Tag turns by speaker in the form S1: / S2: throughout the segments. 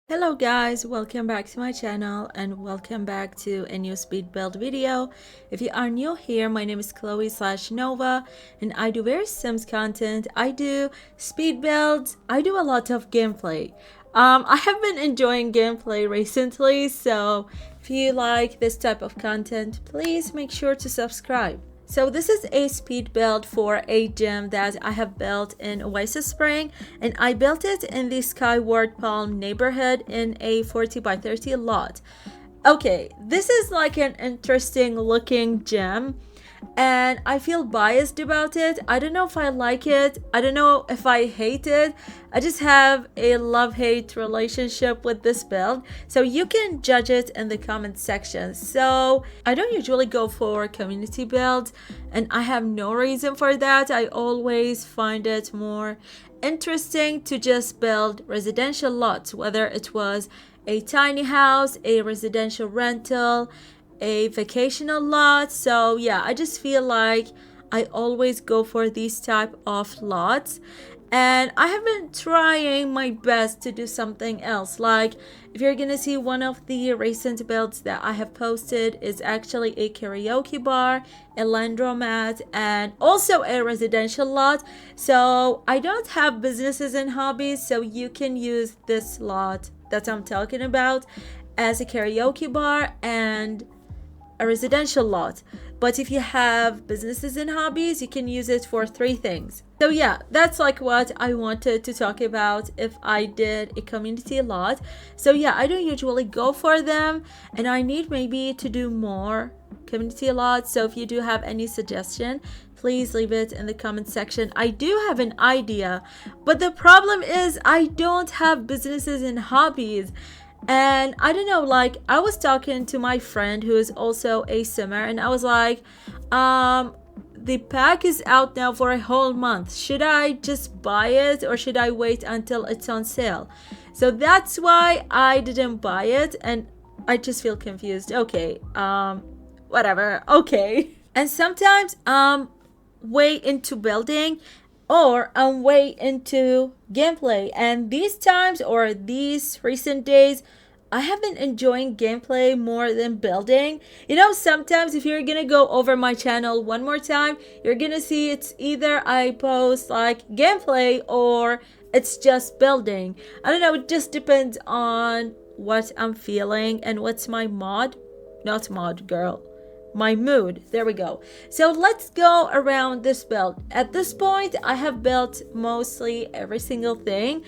S1: Hello guys, welcome back to my channel and welcome back to a new speed build video. If you are new here, my name is Chloe/Nova and I do various Sims content. I do speed builds, I do a lot of gameplay. I have been enjoying gameplay recently, so if you like this type of content, please make sure to subscribe. So this is a speed build for a gym that I have built in Oasis Spring, and I built it in the Skyward Palm neighborhood in a 40 by 30 lot. Okay, this is like an interesting looking gym and I feel biased about it. I don't know if I like it. I don't know if I hate it. I just have a love-hate relationship with this build. So you can judge it in the comment section. So I don't usually go for community builds and I have no reason for that. I always find it more interesting to just build residential lots, whether it was a tiny house, a residential rental, a vacational lot. So yeah, I just feel like I always go for these type of lots, and I have been trying my best to do something else. Like if you're gonna see, one of the recent builds that I have posted is actually a karaoke bar, a laundromat, and also a residential lot. So I don't have businesses and hobbies, so you can use this lot that I'm talking about as a karaoke bar and a residential lot. But if you have businesses and hobbies, you can use it for 3 things. So yeah, that's like what I wanted to talk about if I did a community lot. So yeah, I don't usually go for them and I need maybe to do more community lots. So if you do have any suggestion, please leave it in the comment section. I do have an idea, but the problem is I don't have businesses and hobbies. And I don't know, like I was talking to my friend who is also a simmer and I was like, the pack is out now for a whole month. Should I just buy it or should I wait until it's on sale? So that's why I didn't buy it and I just feel confused. Okay, whatever, okay. And sometimes way into building or I'm way into gameplay, and these times or these recent days I have been enjoying gameplay more than building. You know, sometimes if you're gonna go over my channel one more time, you're gonna see it's either I post like gameplay or it's just building. I don't know, it just depends on what I'm feeling and what's my mod. Not mod, girl, my mood. There we go. So let's go around this build. At this point I have built mostly every single thing,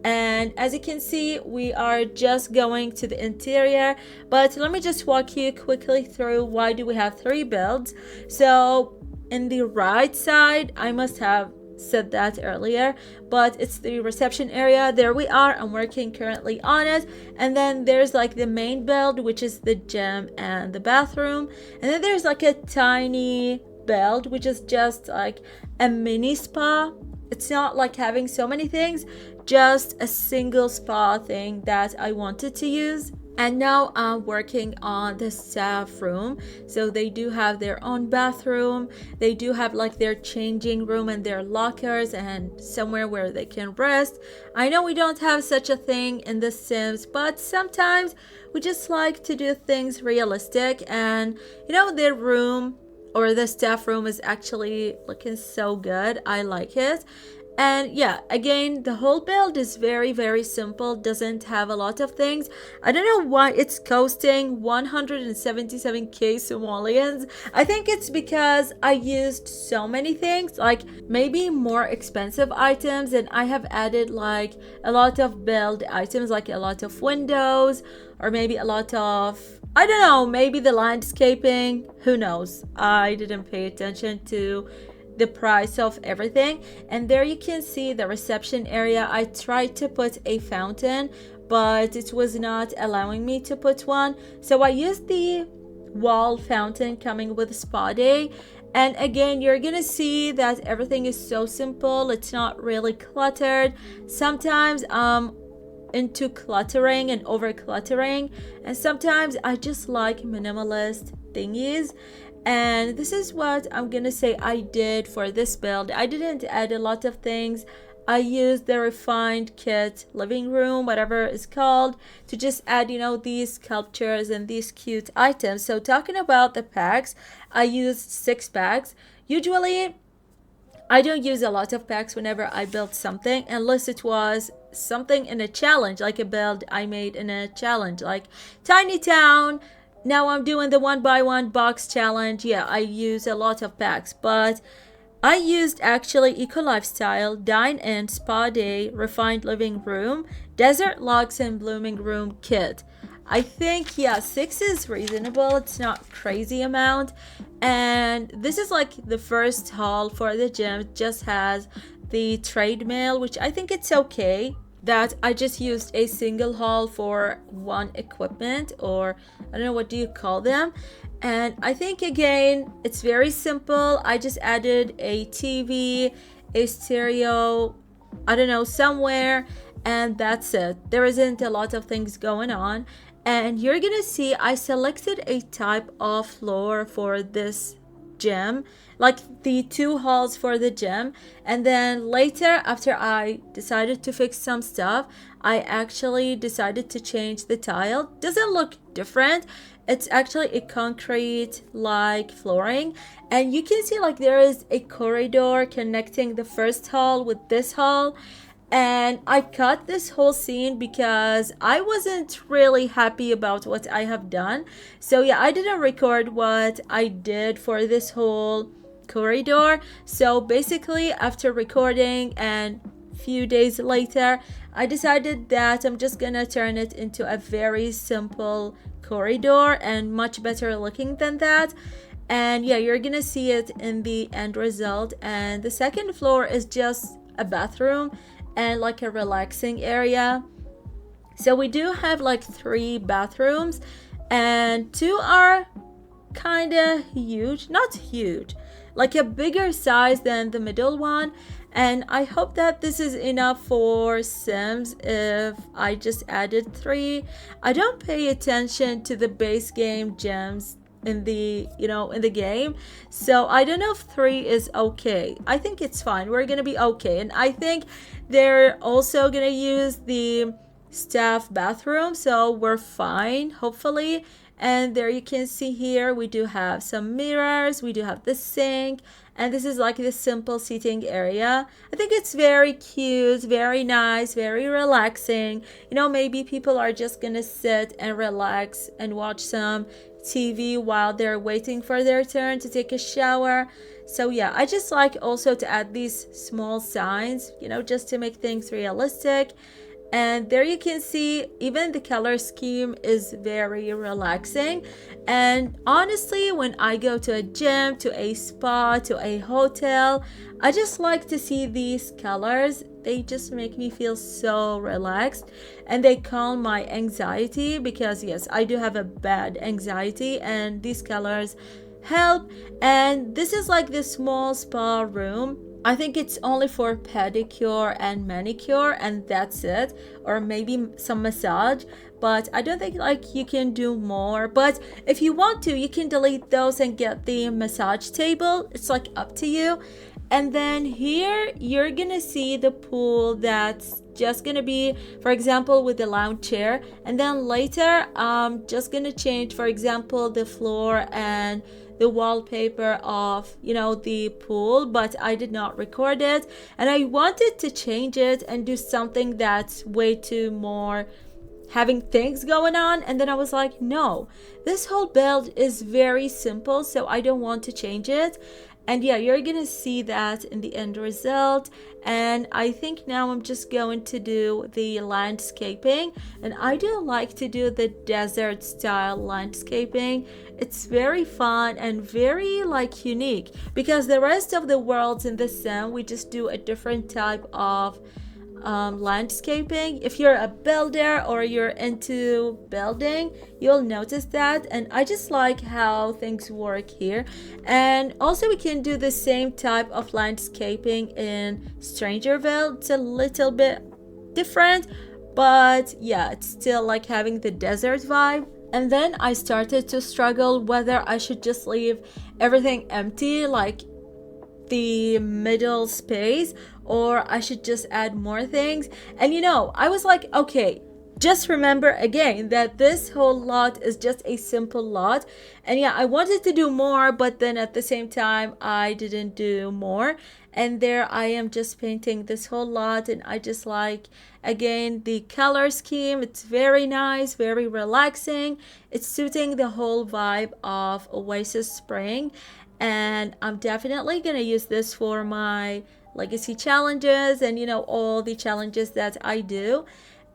S1: and as you can see we are just going to the interior. But let me just walk you quickly through why do we have 3 builds. So in the right side, I must have said that earlier, but it's the reception area. There we are, I'm working currently on it. And then there's like the main build, which is the gym and the bathroom, and then there's like a tiny build which is just like a mini spa. It's not like having so many things, just a single spa thing that I wanted to use. And now I'm working on the staff room. So they do have their own bathroom, they do have like their changing room and their lockers and somewhere where they can rest. I know we don't have such a thing in the Sims, but sometimes we just like to do things realistic. And you know, their room or the staff room is actually looking so good. I like it. And yeah, again, the whole build is very simple, doesn't have a lot of things. I don't know why it's costing 177k simoleons. I think it's because I used so many things, like maybe more expensive items, and I have added like a lot of build items, like a lot of windows or maybe a lot of, I don't know, maybe the landscaping, who knows. I didn't pay attention to the price of everything. And there you can see the reception area. I tried to put a fountain, but it was not allowing me to put one, so I used the wall fountain coming with spa day. And again, you're gonna see that everything is so simple, it's not really cluttered. Sometimes into cluttering and over cluttering, and sometimes I just like minimalist thingies. And this is what I'm gonna say I did for this build. I didn't add a lot of things. I used the refined kit living room, whatever it's called, to just add, these sculptures and these cute items. So talking about the packs, I used 6 packs. Usually I don't use a lot of packs whenever I build something, unless it was something in a challenge, like a build I made in a challenge, like Tiny Town. Now I'm doing the 1 by 1 box challenge. Yeah, I use a lot of packs, but I used actually Eco Lifestyle, Dine In, Spa Day, Refined Living Room, Desert Luxe, and Blooming Room kit. I think, yeah, 6 is reasonable. It's not crazy amount. And this is like the first haul for the gym. It just has the treadmill, which I think it's okay that I just used a single haul for one equipment, or I don't know, what do you call them? And I think again, it's very simple. I just added a TV, a stereo, I don't know, somewhere, and that's it. There isn't a lot of things going on. And you're gonna see I selected a type of floor for this gym, like the 2 halls for the gym. And then later, after I decided to fix some stuff, I actually decided to change the tile. Doesn't look different. It's actually a concrete like flooring, and you can see like there is a corridor connecting the first hall with this hall. And I cut this whole scene because I wasn't really happy about what I have done. So yeah, I didn't record what I did for this whole corridor. So basically, after recording and few days later, I decided that I'm just gonna turn it into a very simple corridor and much better looking than that. And yeah, you're gonna see it in the end result. And the second floor is just a bathroom and like a relaxing area. So we do have like 3 bathrooms, and 2 are kind of huge, not huge, like a bigger size than the middle one. And I hope that this is enough for Sims if I just added 3. I don't pay attention to the base game gems in the in the game, so I don't know if 3 is okay. I think it's fine. We're gonna be okay. And I think they're also gonna use the staff bathroom, so we're fine, hopefully. And there you can see here we do have some mirrors, we do have the sink, and this is like the simple seating area. I think it's very cute, very nice, very relaxing. Maybe people are just gonna sit and relax and watch some TV while they're waiting for their turn to take a shower. So yeah, I just like also to add these small signs, just to make things realistic. And there you can see even the color scheme is very relaxing. And honestly, when I go to a gym, to a spa, to a hotel, I just like to see these colors. They just make me feel so relaxed, and they calm my anxiety, because yes, I do have a bad anxiety, and these colors help. And this is like the small spa room. I think it's only for pedicure and manicure, and that's it, or maybe some massage, but I don't think like you can do more. But if you want to, you can delete those and get the massage table. It's like up to you. And then here you're gonna see the pool that's just gonna be, for example, with the lounge chair. And then later I'm just gonna change, for example, the floor and the wallpaper of the pool, but I did not record it, and I wanted to change it and do something that's way too more having things going on. And then I was like, no, this whole build is very simple, so I don't want to change it. And yeah, you're gonna see that in the end result. And I think now I'm just going to do the landscaping, and I do like to do the desert style landscaping. It's very fun and very like unique, because the rest of the worlds in the sim we just do a different type of landscaping. If you're a builder or you're into building, you'll notice that. And I just like how things work here. And also we can do the same type of landscaping in Strangerville. It's a little bit different, but yeah, it's still like having the desert vibe. And then I started to struggle whether I should just leave everything empty, like the middle space, or I should just add more things. And I was like, okay, just remember again that this whole lot is just a simple lot. And yeah, I wanted to do more, but then at the same time I didn't do more. And there I am just painting this whole lot, and I just like, again, the color scheme. It's very nice, very relaxing. It's suiting the whole vibe of Oasis Spring, and I'm definitely gonna use this for my legacy challenges and all the challenges that I do.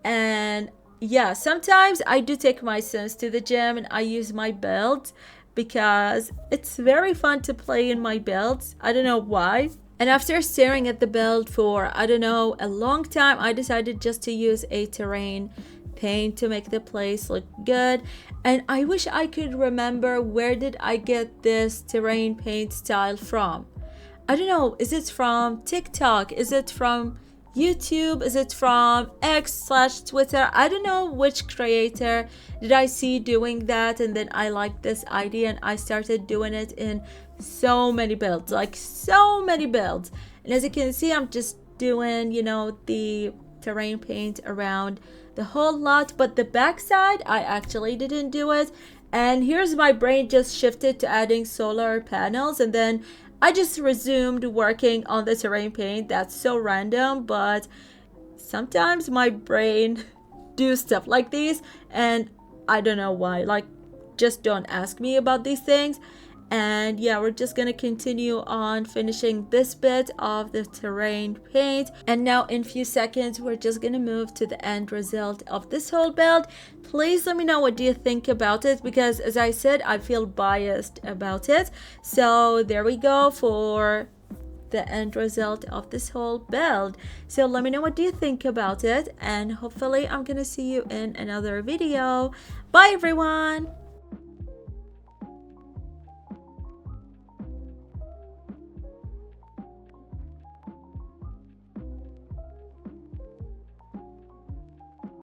S1: And yeah, sometimes I do take my sons to the gym and I use my builds because it's very fun to play in my builds. I don't know why. And after staring at the build for, I don't know, a long time, I decided just to use a terrain paint to make the place look good. And I wish I could remember, where did I get this terrain paint style from? I don't know, is it from TikTok? Is it from YouTube? Is it from X/Twitter? I don't know which creator did I see doing that, and then I liked this idea and I started doing it in so many builds, like so many builds. And as you can see, I'm just doing the terrain paint around the whole lot, but the back side I actually didn't do it. And here's my brain just shifted to adding solar panels, and then I just resumed working on the terrain paint. That's so random, but sometimes my brain do stuff like these, and I don't know why. Like, just don't ask me about these things. And yeah, we're just gonna continue on finishing this bit of the terrain paint, and now in few seconds we're just gonna move to the end result of this whole build. Please let me know, what do you think about it, because as I said, I feel biased about it. So there we go for the end result of this whole build. So let me know, what do you think about it, and hopefully I'm gonna see you in another video. Bye everyone.